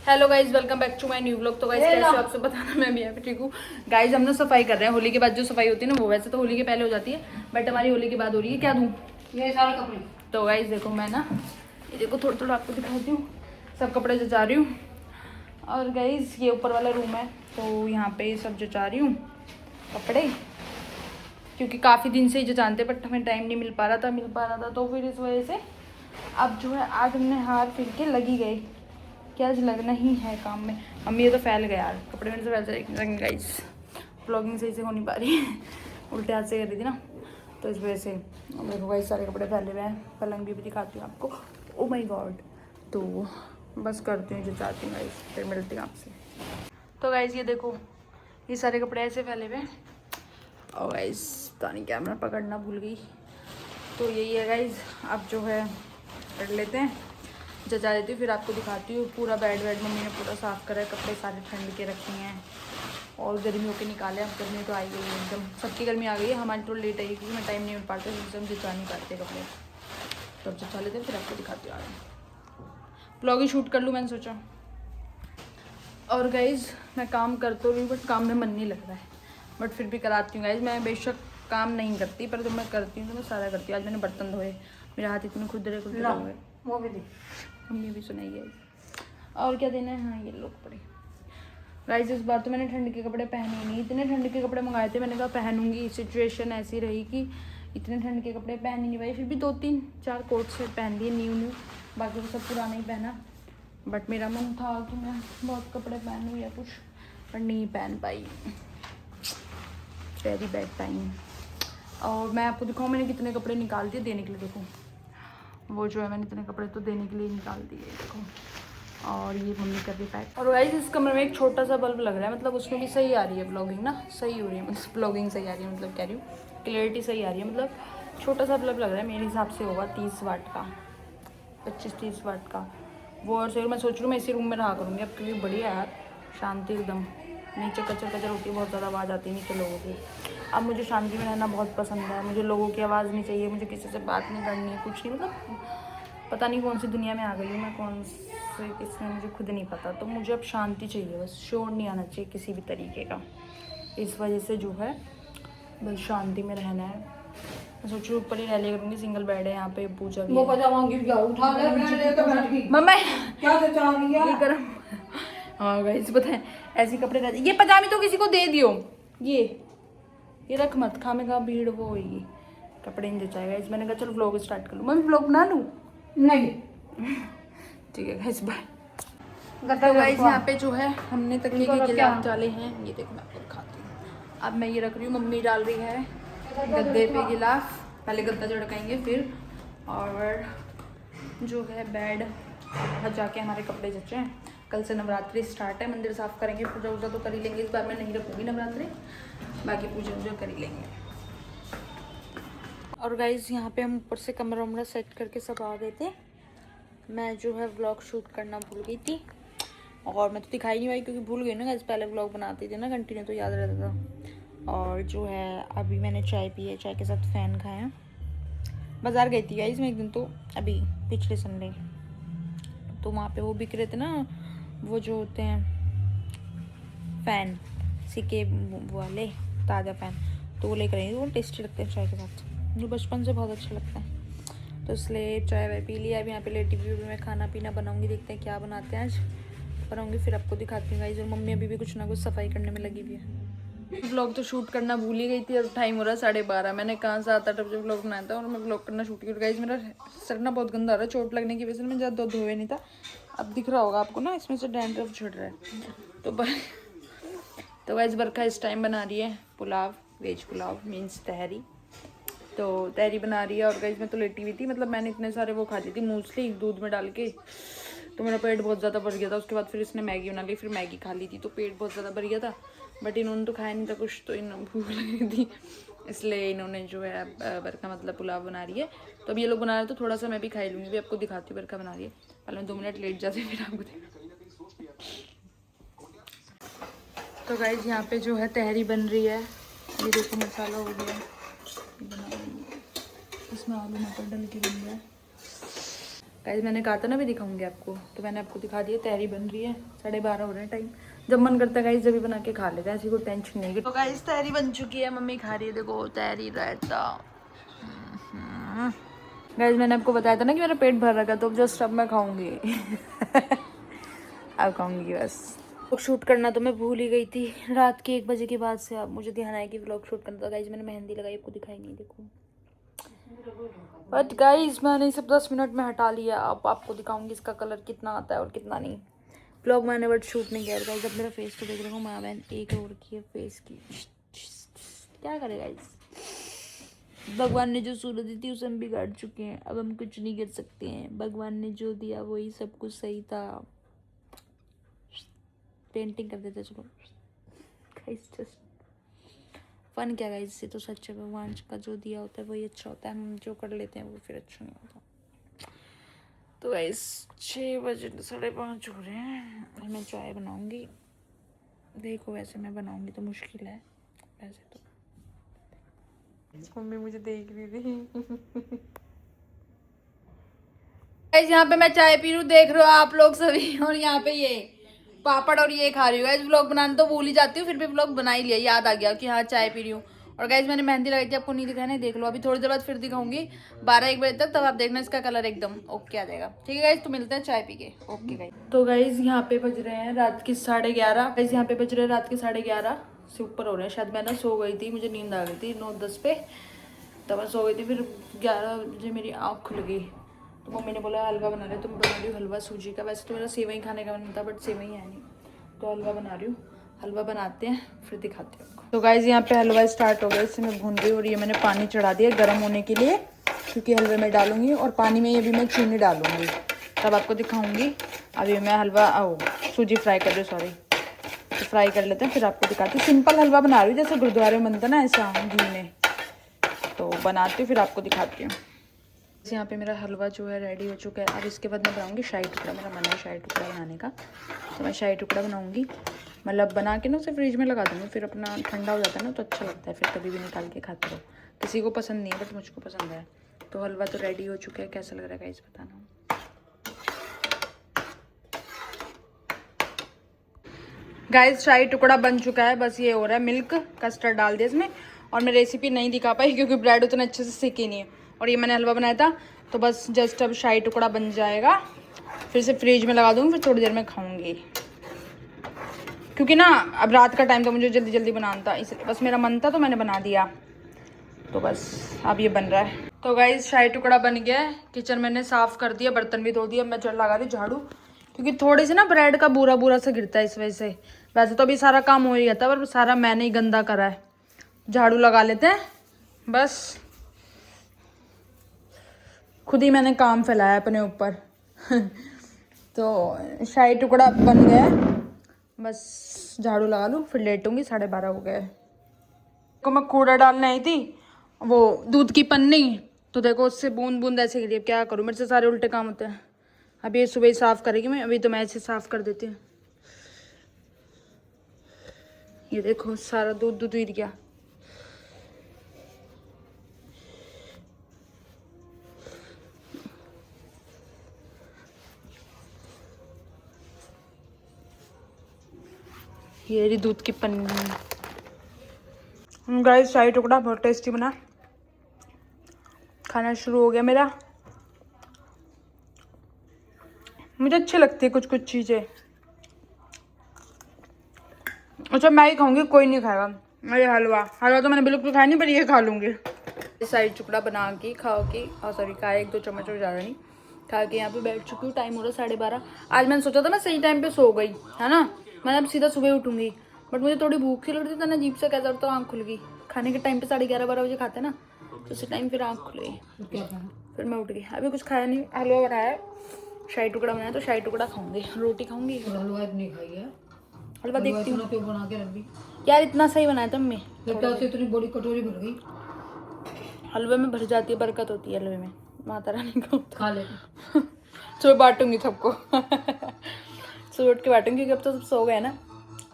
Hello guys, welcome back to my new vlog. तो guys कैसे हो आप सब बताना, मैं भी यहाँ पे ठीक हूँ। गाइज हम ना सफाई कर रहे हैं। होली के बाद जो सफाई होती है ना, वो वैसे तो होली के पहले हो जाती है, बट हमारी होली के बाद हो रही है। क्या दूँ ये सारे कपड़े। तो गाइज देखो, मैं ना ये देखो थोड़ा थोड़ा आपको दिखाती हूँ, सब कपड़े जचा रही हूँ। और गाइज ये ऊपर वाला रूम है, तो यहाँ पे सब जचा रही हूँ कपड़े, क्योंकि काफ़ी दिन से ही जचानते बट हमें टाइम नहीं मिल पा रहा था, तो फिर इस वजह से अब जो है आज हमने हार फिर के लगी गए कि आज लगना ही है काम में। मम्मी ये तो फैल गया यार, कपड़े मेरे से फैल जाएंगे गाइस। ब्लॉगिंग सही से हो नहीं पा रही है, उल्टे हाथ से कर रही थी ना, तो इस वजह से देखो गाइस सारे कपड़े फैले हुए हैं। पलंग भी दिखाती हूँ आपको। Oh my God. तो बस करती हूँ जो चाहती हूँ गाइस, फिर मिलती हूँ आपसे। तो गाइस ये देखो, ये सारे कपड़े ऐसे फैले हुए हैं। और गाइस पता नहीं कैमरा पकड़ना भूल गई, तो यही है गाइस। अब जो है कर लेते हैं, जचा देती हूँ, फिर आपको दिखाती हूँ। पूरा बेड मम्मी ने पूरा साफ़ करा है, कपड़े सारे ठंड के रखे हैं और गर्मियों के निकाले। अब गर्मी तो आई गई है एकदम, सबकी गर्मी आ गई है, हमारी तो लेट आई क्योंकि मैं टाइम नहीं मिल पाता, जिससे हम जचा नहीं पाते कपड़े। तो अब जचा लेते हैं, फिर आपको दिखाती हूँ आगे। ब्लॉग ही शूट कर लूँ मैंने सोचा। और गाइज़ मैं काम कर तो रही हूँ, बट काम में मन नहीं लग रहा है, बट फिर भी कराती हूँ गाइज़। मैं बेशक काम नहीं करती, पर जब मैं करती हूँ तो मैं सारा करती हूँ। आज मैंने बर्तन धोए, मेरे हाथ इतने खुदरे हुए, वो भी दी मम्मी भी सुनाई है। और क्या देना है, हाँ ये लोग कपड़े। गाइस इस बार तो मैंने ठंड के कपड़े पहने ही नहीं, इतने ठंड के कपड़े मंगाए थे, मैंने कहा पहनूंगी, सिचुएशन ऐसी रही कि इतने ठंड के कपड़े पहन ही नहीं पाई। फिर भी 2-3-4 कोट सेट पहन लिए न्यू, बाकी तो सब पुराना ही पहना। बट मेरा मन था कि मैं बहुत कपड़े पहनूँ या कुछ, पर नहीं पहन पाई। Very bad time. और मैं आपको दिखाऊँ मैंने कितने कपड़े निकाल दिए देने के लिए। देखो वो जो है, मैंने इतने कपड़े तो देने के लिए निकाल दिए, देखो। और ये मम्मी कर रही पैक। और गाइस इस कमरे में एक छोटा सा बल्ब लग रहा है, मतलब उसमें भी सही आ रही है ब्लॉगिंग ना, सही हो रही है, मतलब ब्लॉगिंग सही आ रही है, मतलब कह रही हूँ क्लियरिटी सही आ रही है। मतलब छोटा सा बल्ब लग रहा है, मेरे हिसाब से होगा 30 वाट का, 25-30 वाट का वो। और सही मैं सोच रही हूँ मैं इसी रूम में रहा करूँगी अब, क्योंकि बढ़िया यार, शांति एकदम। नीचे कचर कचर होती है, बहुत ज़्यादा आवाज़ आती है नीचे लोगों की। अब मुझे शांति में रहना बहुत पसंद है, मुझे लोगों की आवाज़ नहीं चाहिए, मुझे किसी से बात नहीं करनी है, कुछ नहीं। मतलब पता नहीं कौन सी दुनिया में आ गई हूँ मैं, कौन से किसमें मुझे खुद नहीं पता। तो मुझे अब शांति चाहिए, बस शोर नहीं आना चाहिए किसी भी तरीके का। इस वजह से जो है बस शांति में रहना है। मैं सोच रही हूँ ऊपर ही रह लिया करूँगी, सिंगल बेड है यहाँ पे, पूजा भी वो है। पजामा गिर गया, उठा ले, मैंने लेकर बैठ गई। मम्मा क्या जचा लिया? ये गरम। हाँ गाइस पता है ऐसे कपड़े रहते, ये पजामे तो किसी को दे दियो, ये रख मत, खा में खा भीड़ वो होगी, कपड़े नहीं जचाएगा। इस मैंने कहा चलो व्लॉग स्टार्ट कर लूँ। मैं व्लॉग बना लूँ? नहीं ठीक है गाइस बाय। गद्दा तो गाइस यहाँ पे जो है हमने तकिए इनको के रख गिलाफ क्या? डाले हैं, ये देखो मैं आपको दिखाती हूँ। अब मैं ये रख रही हूँ, मम्मी डाल रही है गद्दे पे गिलाफ। पहले गद्दा झड़काएंगे फिर, और जो है बेड जाके हमारे कपड़े जचे हैं। कल से नवरात्रि स्टार्ट है, मंदिर साफ करेंगे, पूजा वूजा तो कर ही लेंगे। इस बार मैं नहीं रखूँगी नवरात्रि, बाकी पूजा वूजा कर ही लेंगे। और गाइज यहाँ पे हम ऊपर से कमरा वमरा सेट करके सब आ गए थे। मैं जो है व्लॉग शूट करना भूल गई थी, और मैं तो दिखाई नहीं पाई क्योंकि भूल गई ना गाइस। पहले व्लॉग बनाती थी ना कंटिन्यू, तो याद रहता था। और जो है अभी मैंने चाय पी है, चाय के साथ फ़ैन खाया। बाज़ार गई थी गाइस मैं एक दिन, तो अभी पिछले संडे, तो वहाँ पे वो बिक रहे थे ना, वो जो होते हैं फ़ैन सिक्के वाले, ताज़ा फ़ैन, तो वो लेकर आई। वो टेस्टी लगते हैं चाय के साथ, मुझे बचपन से बहुत अच्छा लगता है, तो इसलिए चाय वाय पी लिया। अभी यहाँ पे लेटी हुई मैं खाना पीना बनाऊंगी, देखते हैं क्या बनाते हैं आज, बनाऊंगी फिर आपको दिखाती हूँ गाइस। और मम्मी अभी भी कुछ ना कुछ सफाई करने में लगी हुई है। व्लॉग तो शूट करना भूल ही गई थी, अब टाइम हो रहा है 12:30। मैंने कहाँ 7-8 बजे व्लॉग बनाया था, और मैं व्लॉग करना शूट किया। गाइस मेरा सर ना बहुत गंदा आ रहा है, चोट लगने की वजह से मैं ज़्यादा धोए नहीं था। अब दिख रहा होगा आपको ना, इसमें से डैंड्रफ झड़ रहा है। तो गाइस बरखा इस टाइम बना रही है पुलाव, वेज पुलाव मीन्स तहरी। तो तहरी बना रही है। और गाइस मैं तो लेटी हुई थी, मतलब मैंने इतने सारे वो खा ली थी मूसली दूध में डाल के, तो मेरा पेट बहुत ज़्यादा भर गया था। उसके बाद फिर इसने मैगी बना ली, फिर मैगी खा ली थी, तो पेट बहुत ज़्यादा भर गया था। बट इन्होंने तो खाया नहीं था कुछ, तो इन भूख लगी थी, इसलिए इन्होंने जो है बरखा मतलब पुलाव बना रही है। तो अब ये लोग बना रहे हैं, तो थोड़ा सा मैं भी खाई लूँगी। भी आपको दिखाती हूँ बरखा बना रही है, पहले मैं 2 मिनट लेट जाती फिर आपको दिखा। तो गाइस यहाँ पे जो है तहरी बन रही है, ये देखो मसाला हो गया, इसमें आलू मटर डल के बन रहा है। गाइस मैंने कहा था ना भी दिखाऊंगी आपको, तो मैंने आपको दिखा दिया। तैयारी बन रही है, 12:30 हो रहे हैं टाइम। जब मन करता है गाइस जब भी बना के खा लेते हैं, ऐसी कोई टेंशन नहीं है। तो गाइस तैयारी बन चुकी है, मम्मी खा रही है, देखो तैयारी रायता। गाइस मैंने आपको बताया था ना कि मेरा पेट भर रखा, तो जस्ट अब मैं खाऊंगी। अब खाऊंगी बस। व्लॉग शूट करना तो मैं भूल ही गई थी रात के 1 बजे के बाद से। अब मुझे ध्यान आया कि व्लॉग शूट करना था। गाइस मैंने मेहंदी लगाई, आपको दिखाई नहीं, देखो। बट गाइस मैंने सब 10 मिनट में हटा लिया। अब आपको दिखाऊंगी इसका कलर कितना आता है और कितना नहीं। व्लॉग मैंने बट शूट नहीं किया गाइस। अब मेरा फेस तो देख रहे हो, माँ बहन एक और की है फेस की। क्या करे गाइस, भगवान ने जो सूरत दी थी उसे हम बिगाड़ चुके हैं। अब हम कुछ नहीं कर सकते हैं, भगवान ने जो दिया वही सब कुछ सही था। पेंटिंग कर देते चलो गाइस, जस्ट फन। क्या गाइस, इससे तो सच है, भगवान का जो दिया होता है वही अच्छा होता है। हम जो कर लेते हैं वो फिर अच्छा नहीं होता। तो गाइस 6 बजे 5:30 हो रहे हैं। मैं चाय बनाऊंगी, देखो वैसे मैं बनाऊंगी तो मुश्किल है, वैसे तो मम्मी मुझे देख रही थी। गाइस यहाँ पे मैं चाय पी रही हूँ, देख रहे हो आप लोग सभी। और यहाँ पे ये पापड़ और ये खा रही हूँ। गाइस व्लॉग बनाना तो भूल ही जाती हूँ, फिर भी व्लॉग बना ही लिया, याद आ गया कि हाँ चाय पी रही हूँ। और गाइस मैंने मेहंदी लगाई थी, आपको नहीं दिखाया, नहीं देख लो। अभी थोड़ी देर बाद फिर दिखाऊंगी 12-1 बजे तक, तब आप देखना इसका कलर एकदम ओके आ जाएगा। ठीक है गाइस, तो मिलते हैं चाय पी के। Okay guys. तो गाइस यहाँ पे बज रहे हैं रात के 11:30। गाइस यहाँ पे बज रहे हैं रात के 11:30 से ऊपर हो रहे हैं शायद। मैं ना सो गई थी, मुझे नींद आ गई थी 9-10 पे, तब मैं सो गई थी। फिर 11 बजे मेरी आँख खुल गई, तो मम्मी ने बोला हलवा बना रहे, तो मैं बना रही हूँ हलवा सूजी का। वैसे तो मेरा सेवई खाने का मन था, बट सेवई है नहीं, तो हलवा बना रही हूँ। हलवा बनाते हैं फिर दिखाते हैं आपको। तो गाइस यहाँ पे हलवा स्टार्ट हो गया, इसे मैं भून रही हूँ। और ये मैंने पानी चढ़ा दिया गर्म होने के लिए, क्योंकि हलवे में डालूंगी। और पानी में ये भी मैं चीनी डालूंगी, तब आपको दिखाऊंगी। अभी मैं हलवा सूजी फ्राई कर रही हूँ, सॉरी। तो फ्राई कर लेते हैं फिर आपको दिखाती हूँ। सिंपल हलवा बना रही हूँ, जैसे गुरुद्वारे में बनता ना ऐसा घी में, तो बनाती हूँ फिर आपको दिखाती हूँ। यहाँ पे मेरा हलवा जो है रेडी हो चुका है। अब इसके बाद मैं बनाऊंगी शाही टुकड़ा। मेरा मन है शाही टुकड़ा बनाने का, तो मैं शाही टुकड़ा बनाऊंगी। मतलब बना के ना उसे फ्रिज में लगा दूँगी, फिर अपना ठंडा हो जाता है ना, तो अच्छा लगता है, फिर कभी भी निकाल के खाते रहो। किसी को पसंद नहीं है, बट मुझको पसंद है। तो हलवा तो रेडी हो चुका है, कैसा लग रहा है गाइस बताना। गाइस शाही टुकड़ा बन चुका है, बस ये हो रहा है। मिल्क कस्टर्ड डाल दिया इसमें। और मैं रेसिपी नहीं दिखा पाई क्योंकि ब्रेड उतना अच्छे से सीखी नहीं है। और ये मैंने हलवा बनाया था, तो बस जस्ट अब शाही टुकड़ा बन जाएगा, फिर से फ्रिज में लगा दूँगी, फिर थोड़ी देर में खाऊंगी। क्योंकि ना अब रात का टाइम था, मुझे जल्दी जल्दी बनाना था, इसलिए बस मेरा मन था तो मैंने बना दिया। तो बस अब ये बन रहा है। तो गाइस शाही टुकड़ा बन गया है। किचन मैंने साफ़ कर दिया, बर्तन भी धो दिया। मैं लगा रही झाड़ू, क्योंकि थोड़ी सी ना ब्रेड का बुरा बुरा सा गिरता है इस वजह से। वैसे तो अभी सारा काम हो ही गया था, पर सारा मैंने ही गंदा करा है। झाड़ू लगा लेते हैं, बस खुद ही मैंने काम फैलाया अपने ऊपर। तो शाही टुकड़ा बन गया है, बस झाड़ू लगा लूँ फिर लेटूंगी। 12:30 हो गए। को मैं कूड़ा डालने आई थी, वो दूध की पन्नी, तो देखो उससे बूंद बूंद ऐसे गिरी। अब क्या करूँ, मेरे से सारे उल्टे काम होते हैं। अभी ये सुबह ही साफ़ करेगी मैं, अभी तो मैं ऐसे साफ़ कर देती हूँ। ये देखो सारा दूध दूध गिर गया। ये रही दूध की पन्नी। गाइस शाही टुकड़ा बहुत टेस्टी बना, खाना शुरू हो गया मेरा। मुझे अच्छी लगती है कुछ कुछ चीज़ें। अच्छा मैं ही खाऊंगी, कोई नहीं खाएगा। अरे हलवा तो मैंने बिल्कुल खाया नहीं, पर ये खा लूँगी। शाही टुकड़ा बना के खाओ के, सॉरी खा 1-2 चम्मच और ज़्यादा नहीं खा के यहाँ पे बैठ चुकी हूँ। टाइम हो रहा है 12:30। आज मैंने सोचा था मैं सही टाइम पे सो गई है ना, मैंने अब सीधा सुबह उठूंगी, बट मुझे थोड़ी भूख सी लग रही थी ना, अजीब सा कैसा, तो आँख खुल गई। खाने के टाइम पे 11:30-12 बजे खाते ना, तो उसी टाइम फिर आँख खुल गई, फिर मैं उठ गई। अभी कुछ खाया नहीं, हलवा बनाया, शाही टुकड़ा बनाया, तो शाही टुकड़ा खाऊंगी, रोटी खाऊंगी। हलवा नहीं खाई है, हलवा देखती हूँ क्यों बना के रख दी यार, इतना सही बनाया था मम्मी। से इतनी बड़ी कटोरी भर गई। हलवे में भर जाती है, बरकत होती है हलवे में, माता रानी को खा ले। सुबह बांटूंगी सबको। सुबह उठ के बांटूंगी, क्योंकि अब तो सब सो गए ना,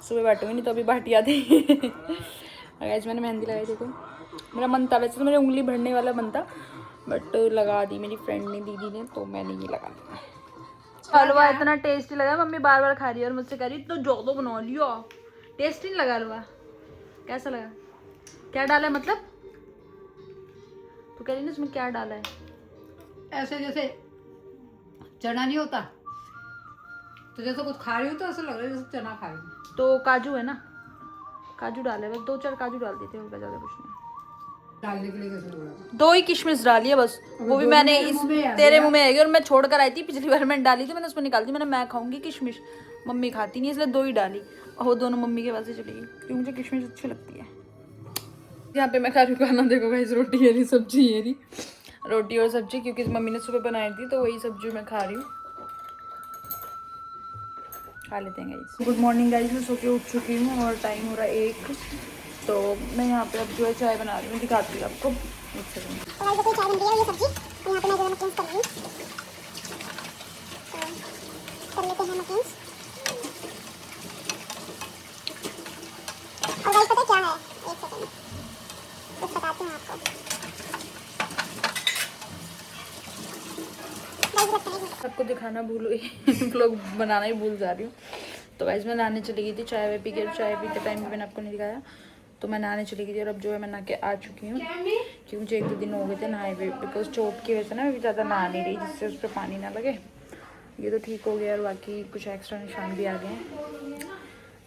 सुबह बांटूंगी, नहीं तो अभी बांट आती। गाइस मैंने मेहंदी लगाई, देखो मेरा मन था, वैसे तो मेरी उंगली भरने वाला मन था, बट लगा दी मेरी फ्रेंड ने, दीदी ने, तो मैंने ये लगा दिया। हलवा इतना टेस्टी लगा, मम्मी बार बार खा रही है और मुझसे कह रही तो जो तो बना लियो। टेस्टी नहीं लगा हलवा? कैसा लगा? क्या डाला है मतलब? तो कह रही ना इसमें क्या डाला है? ऐसे जैसे चना नहीं होता, तो जैसे कुछ खा रही हो तो ऐसा लग रहा है जैसे चना खा रही हूँ। तो काजू है ना, काजू डाले, बस 2-4 काजू डाल देते हैं, ज़्यादा कुछ नहीं। डालने के लिए कैसे लग रहा है? 2 ही किशमिश डाली है बस, वो भी मैंने तेरे मुंह में आएगी, और मैं छोड़ कर आई थी पिछली बार, मैंने डाली थी, मैंने उसमें निकाल दी, मैं खाऊंगी किशमिश, मम्मी खाती नहीं, इसलिए 2 ही डाली, और वो दोनों मम्मी के पास ही चली गई, क्योंकि मुझे किशमिश अच्छी लगती है। यहाँ पे मैं खा रही हूँ खाना, देखो गाइस, रोटी ये रही, सब्जी ये रही, रोटी और सब्जी, क्योंकि मम्मी ने सुबह बनाई थी, तो वही सब्जी मैं खा रही हूँ, खा लेते हैं गाइस। गुड मॉर्निंग गाइस, मैं सो के उठ चुकी हूँ और टाइम हो रहा है 1, तो मैं यहाँ पे अब जो है चाय बना रही हूँ, दिखाती हूँ आपको 1 सेकंड। चाय बन रही है, ये सब्जी, और यहाँ पे मैं जो है मकीन्स कर रही हूँ, तो कर लेते हैं मकीन्स। और गाइस पता है क्या है, 1 सेकंड कुछ बताती हूँ आपको। सबको दिखाना भूल गई व्लॉग बनाना ही भूल जा रही हूँ। तो गाइस मैं नहाने चली गई थी, चाय वाय पी के, चाय पीते टाइम भी मैंने आपको नहीं दिखाया, तो मैं नहाने चली गई थी, और अब जो है मैं नहा के आ चुकी हूँ, क्योंकि मुझे 1-2 दिन हो गए थे नहाए हुए, बिकॉज चोट की वजह से ना मैं भी ज़्यादा नहा नहीं रही, जिससे उस पर पानी ना लगे। ये तो ठीक हो गया, और बाकी कुछ एक्स्ट्रा निशान भी आ गए हैं,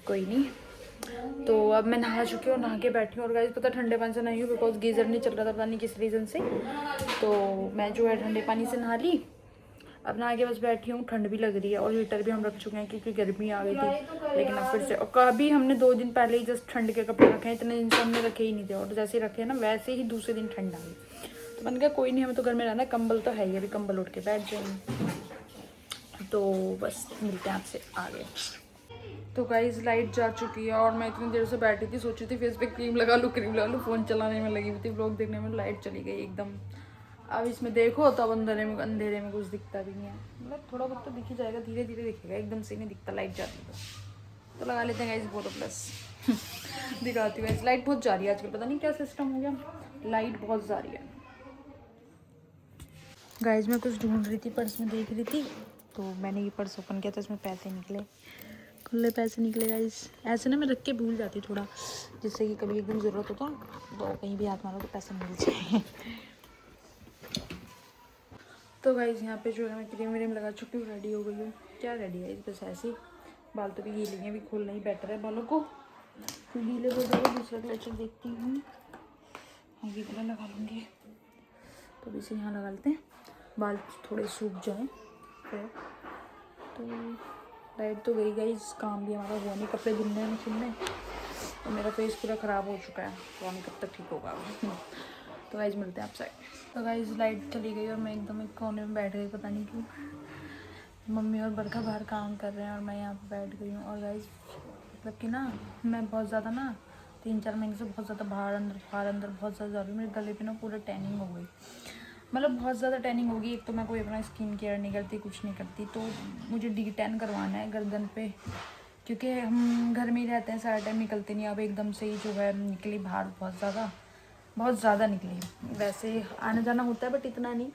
कोई नहीं। तो अब मैं नहा चुकी हूँ, नहा के बैठी हूँ, और गाइस पता ठंडे पानी से नहाई हूँ, बिकॉज गीज़र नहीं चल रहा था, पता नहीं किस रीज़न से, तो मैं जो है ठंडे पानी से नहा ली। अब नहा के बस बैठी हूँ, ठंड भी लग रही है, और हीटर भी हम रख चुके हैं क्योंकि गर्मी आ गई थी, लेकिन अब फिर से, और कभी हमने 2 दिन पहले ही जस्ट ठंड के कपड़े रखे हैं, इतने दिन से हमने रखे ही नहीं थे, और जैसे ही रखे हैं ना वैसे ही दूसरे दिन ठंड आ गई, तो मैंने कहा कोई नहीं, हमें तो घर में रहना है, कंबल तो है ही, अभी कंबल उठ के बैठ जाएंगे। तो बस मिलते हैं आपसे आगे। तो गाइस लाइट जा चुकी है, और मैं इतनी देर से बैठी थी, सोची थी फेस पे क्रीम लगा लूँ, फ़ोन चलाने में लगी हुई थी, व्लॉग देखने में, लाइट चली गई एकदम। अब इसमें देखो तो अब अंधेरे में कुछ दिखता भी नहीं है, मतलब थोड़ा बहुत तो दिख ही जाएगा, धीरे धीरे दिखेगा, एकदम से नहीं दिखता लाइट जाती तो लगा लेते हैं गाइस बोरो प्लस दिखाती हूँ गाइस, लाइट बहुत जा रही है आजकल, पता नहीं क्या सिस्टम हो गया, लाइट बहुत जा रही है। गाइस मैं कुछ ढूंढ रही थी, पर्स में देख रही थी, तो मैंने ये पर्स ओपन किया, तो इसमें पैसे निकले, खुले पैसे निकले गाइस। ऐसे ना मैं रख के भूल जाती थोड़ा, जिससे कि कभी एकदम ज़रूरत होता तो कहीं भी हाथ मारो तो पैसे मिल जाए तो गाइस यहाँ पे जो है मैं क्रीम व्रीम लगा चुकी हूँ, रेडी हो गई हूँ। क्या रेडी है, बस ऐसे ही, बाल तो भी गीले हैं, भी खोलना ही बेटर है बालों को, गीले हो गए। दूसरा क्लेचर देखती हूँ, हाँ ये कलर लगा लूँगी, तो अभी से यहाँ लगा लेते हैं, बाल थोड़े सूख जाएँ फिर। तो लाइट तो गई गाइस, काम भी हमारा हुआ नहीं, कपड़े धुलने हैं मशीन में, और मेरा फेस पूरा ख़राब हो चुका है, तो हमें कब तक ठीक होगा तो गाइस मिलते हैं आपसे। तो गाइस लाइट चली गई, और मैं एकदम एक कोने में बैठ गई, पता नहीं क्यों, मम्मी और बरखा बाहर काम कर रहे हैं, और मैं यहाँ पे बैठ गई हूँ। और गाइस मतलब कि ना मैं बहुत ज़्यादा ना 3-4 महीने से बहुत ज़्यादा बाहर अंदर बहुत ज़्यादा जा रही हूँ, मेरे गले पे ना पूरा टैनिंग हो गई, मतलब बहुत ज़्यादा टैनिंग होगी। एक तो मैं कोई अपना स्किन केयर नहीं करती, कुछ नहीं करती, तो मुझे डी-टैन करवाना है गर्दन पे, क्योंकि हम घर में ही रहते हैं, सारा टाइम निकलते नहीं, अब एकदम से ही जो है निकली बाहर, बहुत ज़्यादा निकली। वैसे आना जाना होता है बट इतना नहीं,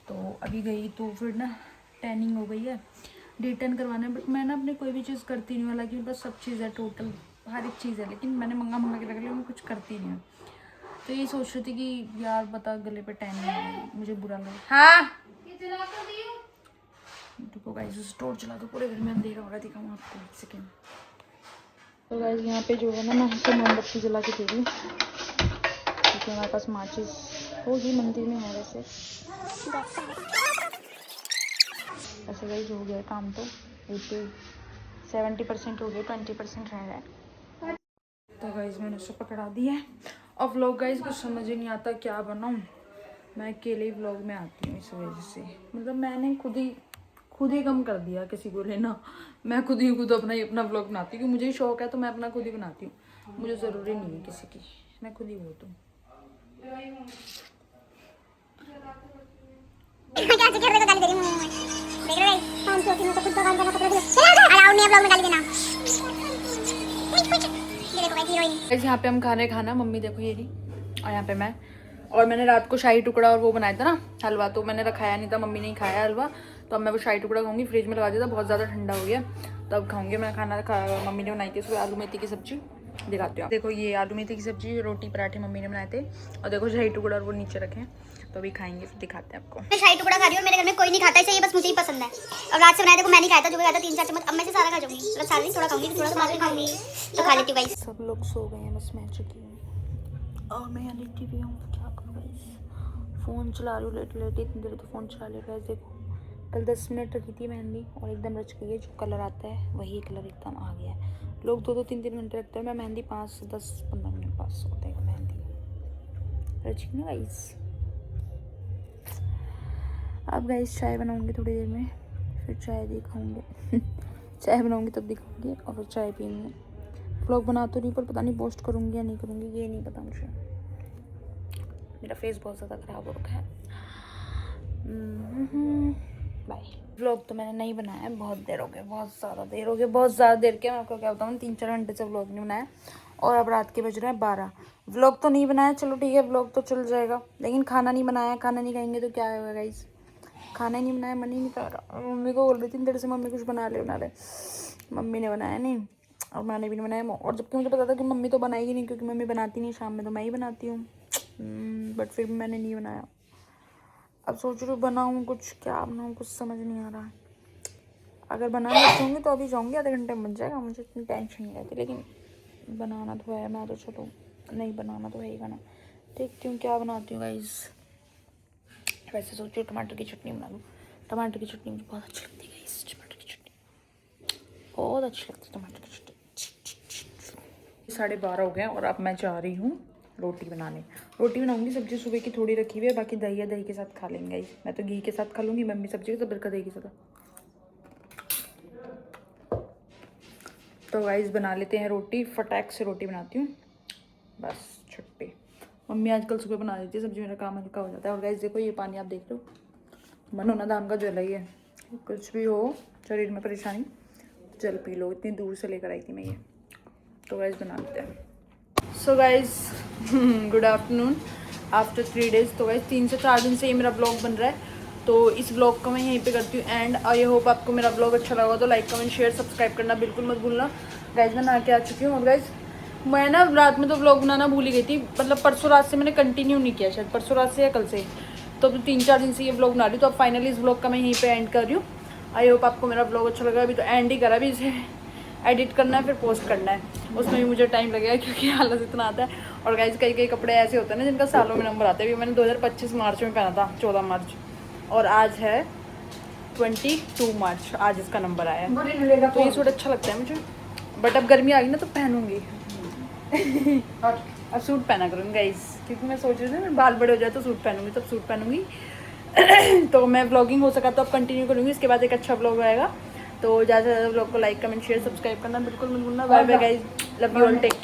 तो अभी गई तो फिर ना टैनिंग हो गई है, डी-टैन करवाना है। बट मैं ना अपने कोई भी चीज़ करती नहीं हूँ, हालांकि बस सब चीज़ है, टोटल हर एक चीज़ है, लेकिन मैंने मंगा के रख लिया, मैं कुछ करती नहीं हूँ। तो यही सोच रही थी कि यार बता गले पे टैनिंग हो गई, मुझे बुरा लगा। हाँ देखो गाइस स्टोर चला दो, पूरे घर में अंधेरा हो रहा है, दिखाऊँ आपको 1 सेकेंड। तो गाइस यहाँ पे जो है ना मैं तो मोमबत्ती जला के दे रही हूँ, क्योंकि हमारे पास माचिस होगी, मंदिर में है वैसे। ऐसे गाइस हो गया काम, तो 70% हो गया, 20% रह रहा है। तो गाइस मैंने उसको पकड़ा दिया है, और व्लॉग गाइस कुछ समझ ही नहीं आता क्या बनाऊँ, मैं अकेले ही व्लॉग में आती हूँ, इस वजह से मतलब मैंने खुद ही कम कर दिया किसी को लेना, मैं खुद अपना व्लॉग बनाती हूँ, क्योंकि मुझे ही शौक है, तो मैं अपना खुद ही बनाती हूँ, मुझे ज़रूरी नहीं है किसी की, मैं खुद ही बहुत हूँ। यहाँ पे हम खा रहे खाना, मम्मी देखो ये रही, और यहाँ पे मैं, और मैंने रात को शाही टुकड़ा और वो बनाया था ना हलवा, तो मैंने रखाया नहीं था, मम्मी ने ही खाया हलवा। तो अब मैं वो शाही टुकड़ा खाऊंगी, फ्रिज में लगा दिया था, बहुत ज़्यादा ठंडा हो गया, तब खाऊंगी मैं खाना। मम्मी ने बनाई थी सुबह आलू मेथी की सब्जी, दिखाती हूँ। देखो ये आलू मेथी की सब्जी, रोटी पराठे मम्मी ने बनाए थे, और देखो शाही टुकड़ा और वो नीचे रखे हैं, तो अभी खाएंगे फिर दिखाते हैं आपको। मैं शाही टुकड़ा खा रही हूँ, मेरे घर में कोई नहीं खाता है, ये बस मुझे ही पसंद है। और रात से बनाया देखो, मैं नहीं खाया था, जो भी खाया था 3-4 चम्मच, अब मैं से सारा खा जाऊंगी, मतलब सारा नहीं, थोड़ा खाऊंगी, थोड़ा सा बाद में खाऊंगी, तो खा लेती हूँ गाइस। सब लोग सो गए हैं, बस मैं चुकी हूँ और मैं यहाँ लेटी हुई हूँ, क्या करूँ गाइस। फ़ोन चला रही हूँ लेटे लेटे, इतनी देर तो फ़ोन चला ले गाइस। देखो कल 10 मिनट रखी थी मेहंदी और एकदम रच गई है, जो कलर आता है वही कलर एकदम आ गया है। लोग 2-2, 3-3 घंटे रखते हैं, मैं मेहंदी 5 से 10-15 मिनट पास होते हैं मेहंदी रच गई ना गाइस। अब गाइस चाय बनाऊंगी थोड़ी देर में, फिर चाय दिखाऊंगी चाय बनाऊंगी तब दिखाऊंगी, और फिर चाय पीऊंगी। व्लॉग बना तो नहीं, पर पता नहीं पोस्ट करूंगी या नहीं करूंगी, ये नहीं पता मुझे। मेरा फेस बहुत ज़्यादा ख़राब हो रखा है। बाय। व्लॉग तो मैंने नहीं बनाया है, बहुत देर हो गई, बहुत ज़्यादा देर हो गई, बहुत ज़्यादा देर के मैं आपको क्या बताऊँ, 3-4 घंटे से व्लॉग नहीं बनाया, और अब रात के बज रहे हैं 12। व्लॉग तो नहीं बनाया, चलो ठीक है, व्लॉग तो चल जाएगा, लेकिन खाना नहीं बनाया, खाना नहीं खाएंगे तो क्या होगा गाइस। खाना ही नहीं बनाया, मन ही नहीं कर रहा। मम्मी को बोल रही थी देर से, मम्मी कुछ बना ले, मम्मी ने बनाया नहीं, और मैंने भी नहीं बनाया, और जबकि मुझे पता था कि मम्मी तो बनाएगी नहीं, क्योंकि मम्मी बनाती नहीं, शाम में तो मैं ही बनाती हूँ, बट फिर भी मैंने नहीं बनाया। अब सोच रही हूँ बनाऊँ कुछ, क्या बनाऊँ कुछ समझ नहीं आ रहा है। अगर बनाना चाहूँगी तो अभी जाऊँगी, आधे घंटे में बन जाएगा, मुझे इतनी टेंशन नहीं रहती, लेकिन बनाना तो है, मैं तो चलो नहीं बनाना तो है ही बना। देखती हूँ क्या बनाती हूँ गाइस। वैसे सोच रही हूँ टमाटर की चटनी बना लूँ, टमाटर की चटनी मुझे बहुत अच्छी लगती है गाइस, टमाटर की चटनी बहुत अच्छी लगती है, टमाटर की चटनी। 12:30 हो गए और अब मैं जा रही हूँ रोटी बनाने। रोटी बनाऊंगी, सब्जी सुबह की थोड़ी रखी हुई है, बाकी दही है, दही के साथ खा लेंगे। मैं तो घी के साथ खा लूँगी, मम्मी सब्जी के साथ, दही के साथ। तो गाइस बना लेते हैं रोटी, फटाक से रोटी बनाती हूँ, बस छुट्टी। मम्मी आजकल सुबह बना देती है सब्जी, मेरा काम हल्का हो जाता है। और गाइस देखो ये पानी आप देख लो, मन होना दाम का जल ही है, कुछ भी हो शरीर में परेशानी जल पी लो, इतनी दूर से लेकर आई थी मैं ये। तो गाइस बना लेते हैं। So guys good afternoon after 3 days. तो गाइस 3 से 4 दिन से ये मेरा ब्लॉग बन रहा है, तो इस ब्लॉग को मैं यहीं पे करती हूँ एंड। आई होप आपको मेरा ब्लॉग अच्छा लगा तो लाइक कमेंट शेयर सब्सक्राइब करना बिल्कुल मत भूलना। गाइस मैं नहा के आ चुकी हूँ, और गाइस मैं ना रात में तो ब्लॉग बनाना भूल ही गई थी, मतलब परसों रात से मैंने कंटिन्यू नहीं किया, शायद परसों रात से या कल से, तो 3-4 दिन से ये ब्लॉग बना रही हूँ। तो अब फाइनली इस ब्लॉग का मैं यहीं पे एंड कर रही हूँ। आई होप आपको मेरा ब्लॉग अच्छा लगा। अभी तो एंड ही करा, अभी इसे एडिट करना है, फिर पोस्ट करना है, उसमें भी मुझे टाइम लगेगा क्योंकि हालत इतना आता है। और गाइस कई कपड़े ऐसे होते हैं ना जिनका सालों में नंबर आता है। अभी मैंने 2025 मार्च में पहना था, 14 मार्च, और आज है 22 मार्च, आज इसका नंबर आया है। तो ये सूट अच्छा लगता है मुझे, बट अब गर्मी आ गई ना तो पहनूंगी अब सूट पहना करूँगी गाइस, क्योंकि मैं सोच रही थी ना बाल बड़े हो जाए तो सूट पहनूंगी, तब सूट पहनूंगी तो मैं व्लॉगिंग हो सका तो अब कंटिन्यू करूँगी, इसके बाद एक अच्छा व्लॉग आएगा। तो ज़्यादा से ज़्यादा व्लॉग को लाइक कमेंट शेयर सब्सक्राइब करना बिल्कुल मत भूलना। Bye bye guys, love you all, take care.